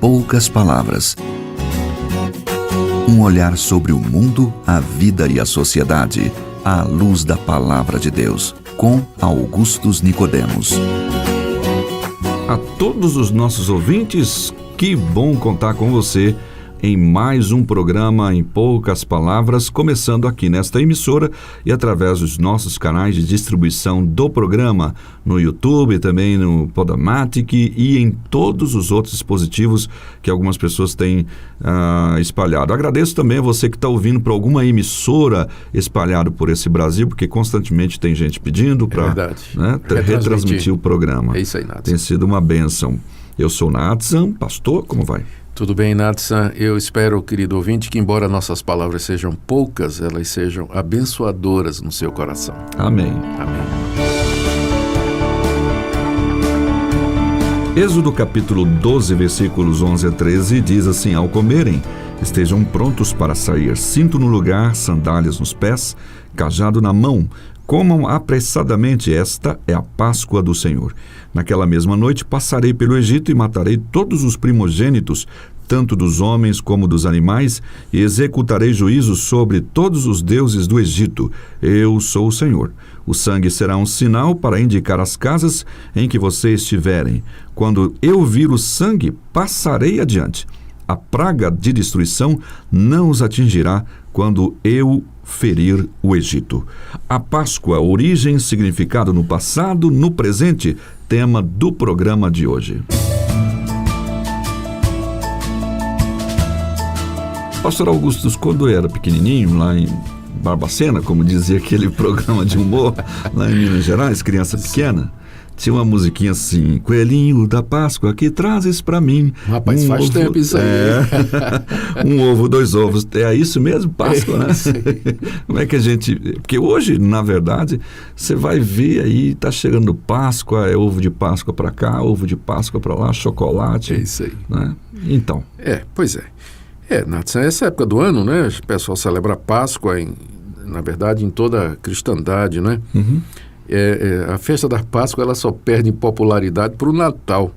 poucas palavras. Um olhar sobre o mundo, a vida e a sociedade, à luz da Palavra de Deus, com Augustus Nicodemos. A todos os nossos ouvintes, que bom contar com você em mais um programa Em Poucas Palavras, começando aqui nesta emissora e através dos nossos canais de distribuição do programa, no YouTube, também no Podomatic e em todos os outros dispositivos que algumas pessoas têm espalhado. Agradeço também a você que está ouvindo para alguma emissora espalhado por esse Brasil, porque constantemente tem gente pedindo para retransmitir o programa. É isso aí, Natsan. Tem sido uma bênção. Eu sou Natsan, pastor, como vai? Tudo bem, Natsan? Eu espero, querido ouvinte, que embora nossas palavras sejam poucas, elas sejam abençoadoras no seu coração. Amém. Amém. Êxodo capítulo 12, versículos 11 a 13, diz assim: Ao comerem, estejam prontos para sair, cinto no lugar, sandálias nos pés, cajado na mão. Comam apressadamente, esta é a Páscoa do Senhor. Naquela mesma noite passarei pelo Egito e matarei todos os primogênitos, tanto dos homens como dos animais, e executarei juízo sobre todos os deuses do Egito. Eu sou o Senhor. O sangue será um sinal para indicar as casas em que vocês estiverem. Quando eu vir o sangue, passarei adiante. A praga de destruição não os atingirá quando eu ferir o Egito. A Páscoa, origem, significado no passado, no presente, tema do programa de hoje. Pastor Augustus, quando eu era pequenininho, lá em Barbacena, como dizia aquele programa de humor, lá em Minas Gerais, criança pequena, tinha uma musiquinha assim: Coelhinho da Páscoa, que trazes pra mim? Rapaz, faz tempo isso aí. Um ovo, 2 ovos. É isso mesmo, Páscoa, né? Como é que a gente... Porque hoje, na verdade, você vai ver aí, tá chegando Páscoa, é ovo de Páscoa pra cá, ovo de Páscoa pra lá, chocolate. É isso aí. Né? Então. Pois é. Natsan, essa época do ano, né? O pessoal celebra a Páscoa, na verdade, em toda a cristandade, né? Uhum. A festa da Páscoa ela só perde em popularidade para o Natal.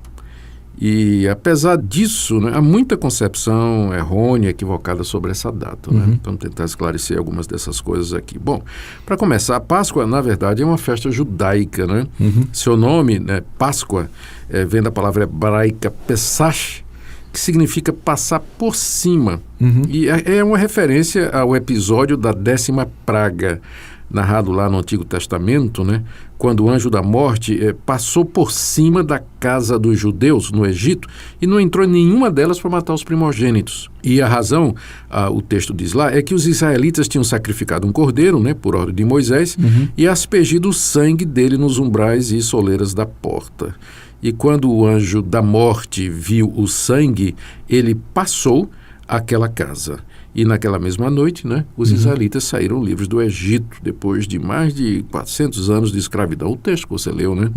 E apesar disso, né, há muita concepção errônea, equivocada sobre essa data. Né? Vamos tentar esclarecer algumas dessas coisas aqui. Bom, para começar, a Páscoa, na verdade, é uma festa judaica. Né? Seu nome, né, Páscoa, vem da palavra hebraica Pesach, que significa passar por cima. E é uma referência ao episódio da 10ª praga, narrado lá no Antigo Testamento, né, quando o anjo da morte passou por cima da casa dos judeus no Egito e não entrou em nenhuma delas para matar os primogênitos. E a razão, o texto diz lá, é que os israelitas tinham sacrificado um cordeiro, né, por ordem de Moisés, e aspergido o sangue dele nos umbrais e soleiras da porta. E quando o anjo da morte viu o sangue, ele passou àquela casa. E naquela mesma noite, né, os israelitas saíram livres do Egito, depois de mais de 400 anos de escravidão. O texto que você leu, né?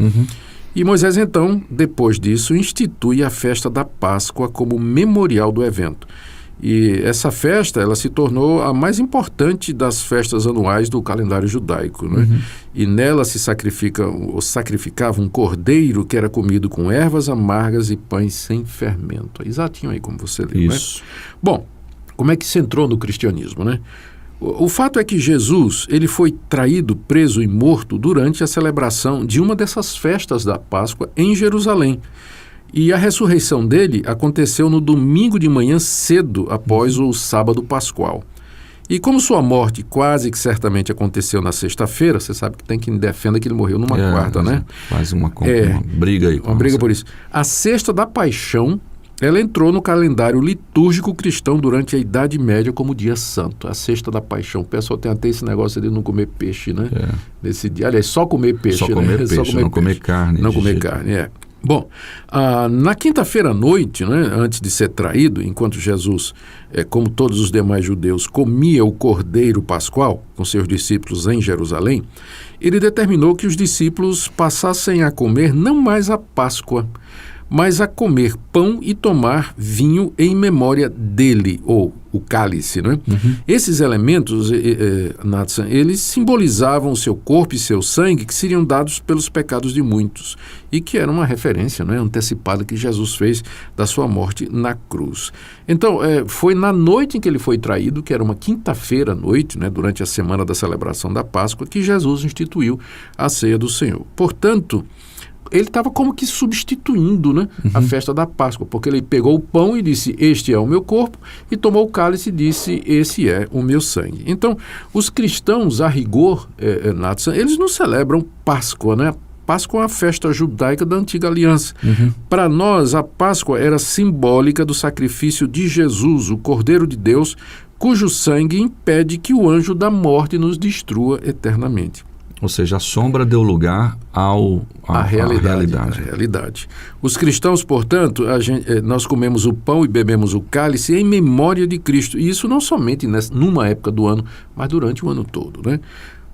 E Moisés, então, depois disso, institui a festa da Páscoa como memorial do evento. E essa festa, ela se tornou a mais importante das festas anuais do calendário judaico, né? E nela se sacrificava um cordeiro que era comido com ervas amargas e pães sem fermento. Exatinho aí como você leu, Isso. Né? Bom, como é que se entrou no cristianismo, né? O fato é que Jesus, ele foi traído, preso e morto durante a celebração de uma dessas festas da Páscoa em Jerusalém. E a ressurreição dele aconteceu no domingo de manhã cedo, após o sábado pascual. E como sua morte quase que certamente aconteceu na sexta-feira, você sabe que tem quem defenda que ele morreu numa quarta, né? Faz uma briga aí. Uma briga por isso. A sexta da paixão, ela entrou no calendário litúrgico cristão durante a Idade Média como dia santo, a sexta da paixão. O pessoal tem até esse negócio de não comer peixe, né? Nesse dia. Aliás, só comer peixe, só comer peixe, não comer carne. Não comer carne, Bom, na quinta-feira à noite, né, antes de ser traído, enquanto Jesus, como todos os demais judeus, comia o cordeiro pascual com seus discípulos em Jerusalém, ele determinou que os discípulos passassem a comer não mais a Páscoa, mas a comer pão e tomar vinho em memória dele, ou o cálice, né? Esses elementos, Nathan, eles simbolizavam o seu corpo e seu sangue que seriam dados pelos pecados de muitos e que era uma referência, né, antecipada que Jesus fez da sua morte na cruz. Então, foi na noite em que ele foi traído, que era uma quinta-feira à noite, né, durante a semana da celebração da Páscoa, que Jesus instituiu a ceia do Senhor. Portanto, ele estava como que substituindo, né, a festa da Páscoa, porque ele pegou o pão e disse, este é o meu corpo, e tomou o cálice e disse, esse é o meu sangue. Então, os cristãos, a rigor, Nathan, eles não celebram Páscoa, né? Páscoa é uma festa judaica da antiga aliança. Para nós, a Páscoa era simbólica do sacrifício de Jesus, o Cordeiro de Deus, cujo sangue impede que o anjo da morte nos destrua eternamente. Ou seja, a sombra deu lugar à realidade. Os cristãos, portanto, nós comemos o pão e bebemos o cálice em memória de Cristo. E isso não somente numa época do ano, mas durante o ano todo, né?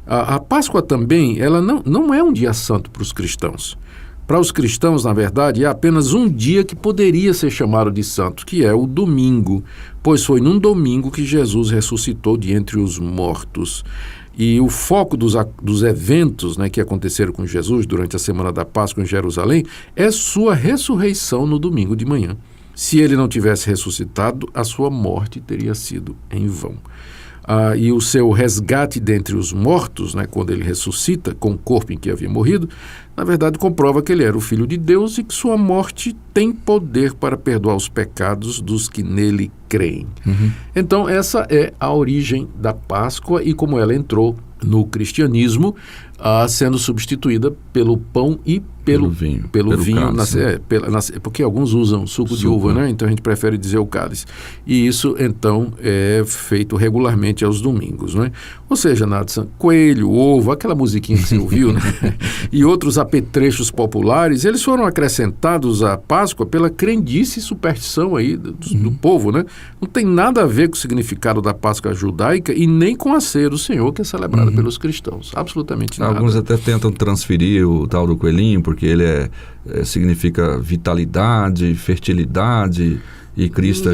A Páscoa também, ela não é um dia santo para os cristãos. Para os cristãos, na verdade, é apenas um dia que poderia ser chamado de santo, que é o domingo, pois foi num domingo que Jesus ressuscitou de entre os mortos. E o foco dos eventos, né, que aconteceram com Jesus durante a semana da Páscoa em Jerusalém é sua ressurreição no domingo de manhã. Se ele não tivesse ressuscitado, a sua morte teria sido em vão. E o seu resgate dentre os mortos, né, quando ele ressuscita com o corpo em que havia morrido, na verdade comprova que ele era o Filho de Deus e que sua morte tem poder para perdoar os pecados dos que nele creem. Então, essa é a origem da Páscoa e como ela entrou no cristianismo, sendo substituída pelo pão e pelo vinho. Pelo vinho, porque alguns usam suco de uva, né? Então a gente prefere dizer o cálice. E isso, então, é feito regularmente aos domingos, né? Ou seja, Nathan, coelho, ovo, aquela musiquinha que você ouviu, né? E outros apetrechos populares, eles foram acrescentados à Páscoa pela crendice e superstição aí do povo, né? Não tem nada a ver com o significado da Páscoa judaica e nem com a ceia do Senhor, que é celebrada pelos cristãos. Absolutamente nada. Alguns até tentam transferir o tal do coelhinho, porque ele significa vitalidade, fertilidade, e Cristo...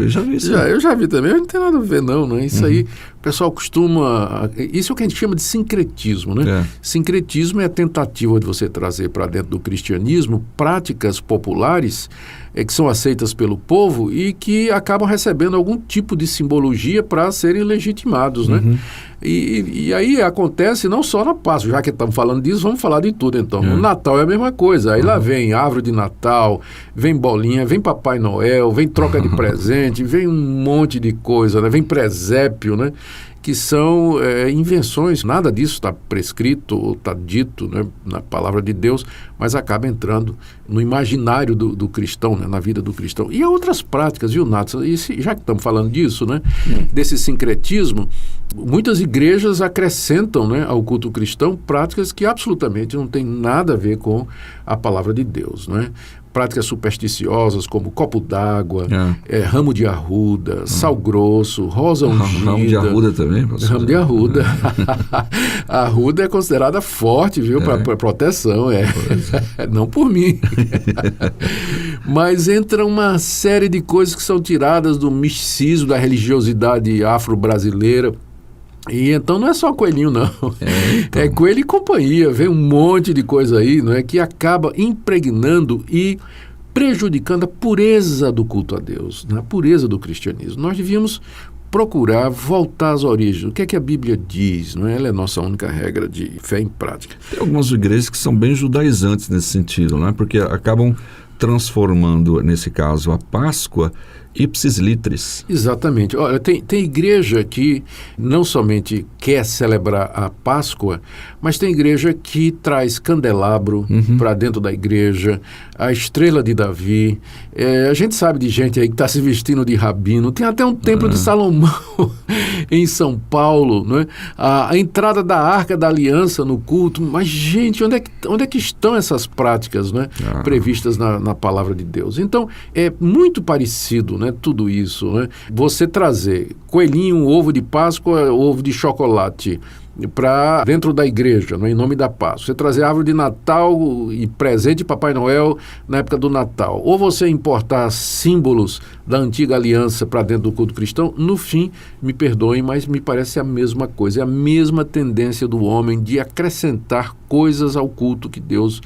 Já vi isso. Eu já vi também, mas não tem nada a ver não, né? Isso aí, o pessoal costuma... Isso é o que a gente chama de sincretismo, né? Sincretismo é a tentativa de você trazer para dentro do cristianismo práticas populares que são aceitas pelo povo e que acabam recebendo algum tipo de simbologia para serem legitimados, né? E aí acontece não só na Páscoa, já que estamos falando disso, vamos falar de tudo então. No Natal é a mesma coisa, aí lá vem árvore de Natal, vem bolinha, vem Papai Noel, vem troca de presente, vem um monte de coisa, né? Vem presépio, né? Que são invenções, nada disso está prescrito ou está dito, né, na palavra de Deus, mas acaba entrando no imaginário do cristão, né, na vida do cristão. E há outras práticas, viu, Nathan? E já que estamos falando disso, né, desse sincretismo, muitas igrejas acrescentam, né, ao culto cristão práticas que absolutamente não têm nada a ver com a palavra de Deus, né? Práticas supersticiosas como copo d'água, ramo de arruda, sal grosso, rosa ungida. Ramo de arruda também? Ramo de arruda. A arruda é considerada forte, viu, para proteção. Não por mim. Mas entra uma série de coisas que são tiradas do misticismo, da religiosidade afro-brasileira. E então não é só coelhinho, não. Então. É coelho e companhia. Vem um monte de coisa aí, não é, que acaba impregnando e prejudicando a pureza do culto a Deus, né? A pureza do cristianismo. Nós devíamos procurar voltar às origens. O que é que a Bíblia diz? Não é? Ela é a nossa única regra de fé em prática. Tem algumas igrejas que são bem judaizantes nesse sentido, não é? Porque acabam transformando, nesse caso, a Páscoa ipsis litteris. Exatamente. Olha, tem igreja que não somente quer celebrar a Páscoa, mas tem igreja que traz candelabro para dentro da igreja, a estrela de Davi. A gente sabe de gente aí que está se vestindo de rabino. Tem até um templo de Salomão em São Paulo, né? A entrada da Arca da Aliança no culto. Mas, gente, onde é que estão essas práticas, né? Previstas na palavra de Deus? Então, é muito parecido, né? Tudo isso, né? Você trazer coelhinho, ovo de Páscoa, ovo de chocolate, para dentro da igreja, em nome da paz. Você trazer árvore de Natal e presente de Papai Noel na época do Natal. Ou você importar símbolos da antiga aliança para dentro do culto cristão, no fim, me perdoem, mas me parece a mesma coisa. É a mesma tendência do homem de acrescentar coisas ao culto que Deus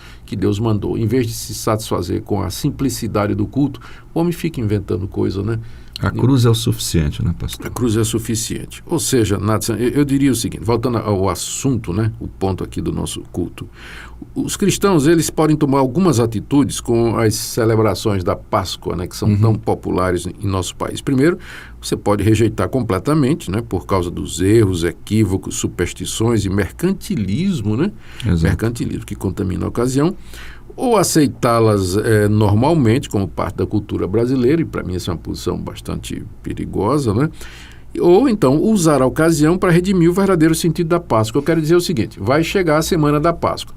mandou. Em vez de se satisfazer com a simplicidade do culto, o homem fica inventando coisa, né? A cruz é o suficiente, né, pastor? A cruz é suficiente. Ou seja, Nathan, eu diria o seguinte, voltando ao assunto, né, o ponto aqui do nosso culto. Os cristãos, eles podem tomar algumas atitudes com as celebrações da Páscoa, né, que são tão populares em nosso país. Primeiro, você pode rejeitar completamente, né, por causa dos erros, equívocos, superstições e mercantilismo, né? Exato. Mercantilismo que contamina a ocasião. Ou aceitá-las normalmente como parte da cultura brasileira, e para mim essa é uma posição bastante perigosa, né? Ou então usar a ocasião para redimir o verdadeiro sentido da Páscoa. Eu quero dizer o seguinte, vai chegar a semana da Páscoa.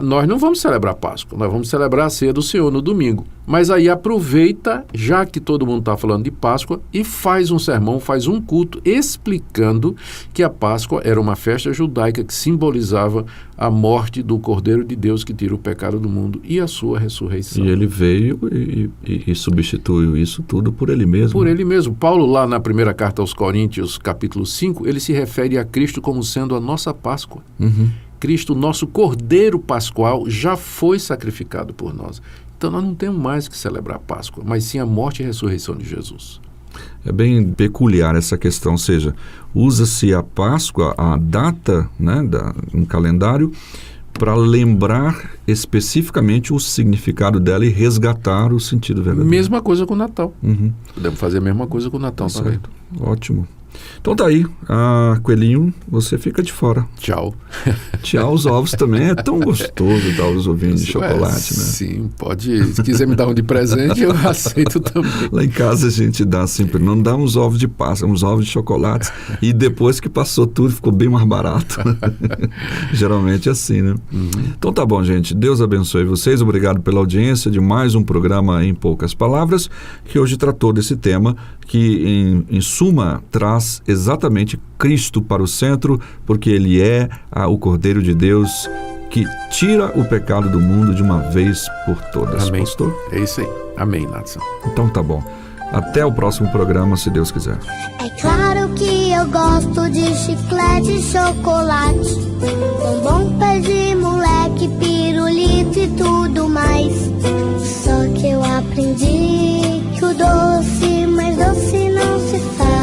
Nós não vamos celebrar a Páscoa, nós vamos celebrar a ceia do Senhor no domingo. Mas aí aproveita, já que todo mundo está falando de Páscoa, e faz um sermão, faz um culto explicando que a Páscoa era uma festa judaica que simbolizava a morte do Cordeiro de Deus que tira o pecado do mundo e a sua ressurreição. E ele veio e substituiu isso tudo por ele mesmo. Por ele mesmo. Paulo, lá na primeira carta aos Coríntios, capítulo 5, ele se refere a Cristo como sendo a nossa Páscoa. Cristo, nosso Cordeiro Pascual, já foi sacrificado por nós. Então nós não temos mais que celebrar a Páscoa, mas sim a morte e a ressurreição de Jesus. É bem peculiar essa questão, ou seja, usa-se a Páscoa, a data, né, um calendário, para lembrar especificamente o significado dela e resgatar o sentido verdadeiro. Mesma coisa com o Natal. Podemos fazer a mesma coisa com o Natal também. Certo. Ótimo. Então tá aí, Coelhinho, você fica de fora. Tchau. Tchau, os ovos também, é tão gostoso dar os ovinhos de chocolate, né? Sim, pode, se quiser me dar um de presente, eu aceito também. Lá em casa a gente dá sempre, não dá uns ovos de Páscoa, uns ovos de chocolate, e depois que passou tudo ficou bem mais barato. Geralmente é assim, né? Então tá bom, gente, Deus abençoe vocês, obrigado pela audiência de mais um programa Em Poucas Palavras, que hoje tratou desse tema que em suma traz exatamente Cristo para o centro, porque Ele é o Cordeiro de Deus que tira o pecado do mundo de uma vez por todas. Amém. Pastor? É isso aí. Amém, Nathan. Então tá bom. Até o próximo programa, se Deus quiser. É claro que eu gosto de chiclete e chocolate, bombom, pé de moleque, pirulito e tudo mais. Só que eu aprendi que o doce mais doce não se faz.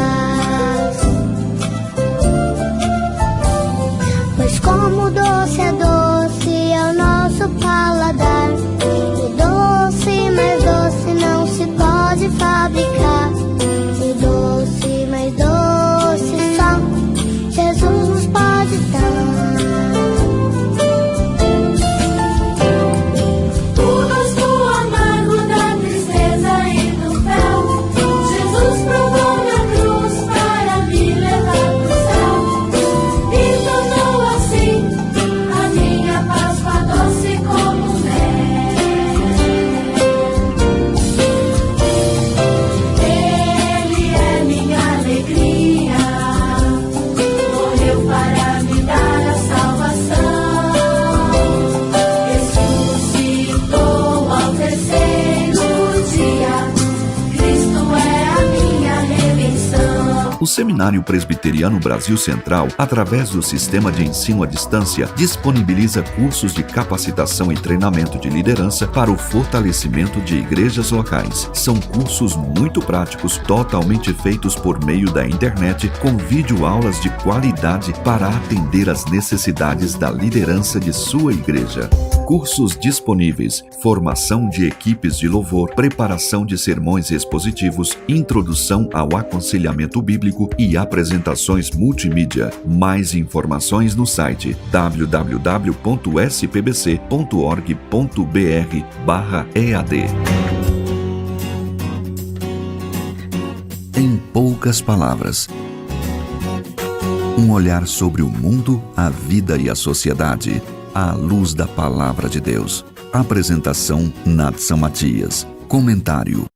Pois como doce é doce é o nosso paladar, o doce mais doce não se pode fabricar. O doce mais doce só Jesus nos pode dar. O gosto amargo da tristeza e do fel, Jesus provou na cruz para me levar pro céu, e tornou assim a minha Páscoa doce como mel. Ele é minha alegria, morreu para me dar a salvação, ressuscitou ao terceiro dia, Cristo é a minha redenção. O Seminário Presbiteriano Brasil Central, através do Sistema de Ensino à Distância, disponibiliza cursos de capacitação e treinamento de liderança para o fortalecimento de igrejas locais. São cursos muito práticos, totalmente feitos por meio da internet, com videoaulas de qualidade para atender às necessidades da liderança de sua igreja. Cursos disponíveis: formação de equipes de louvor, preparação de sermões expositivos, introdução ao aconselhamento bíblico e apresentações multimídia. Mais informações no site www.spbc.org.br/EAD. Em poucas palavras. Um olhar sobre o mundo, a vida e a sociedade, à luz da Palavra de Deus. Apresentação: Nathan Matias. Comentário: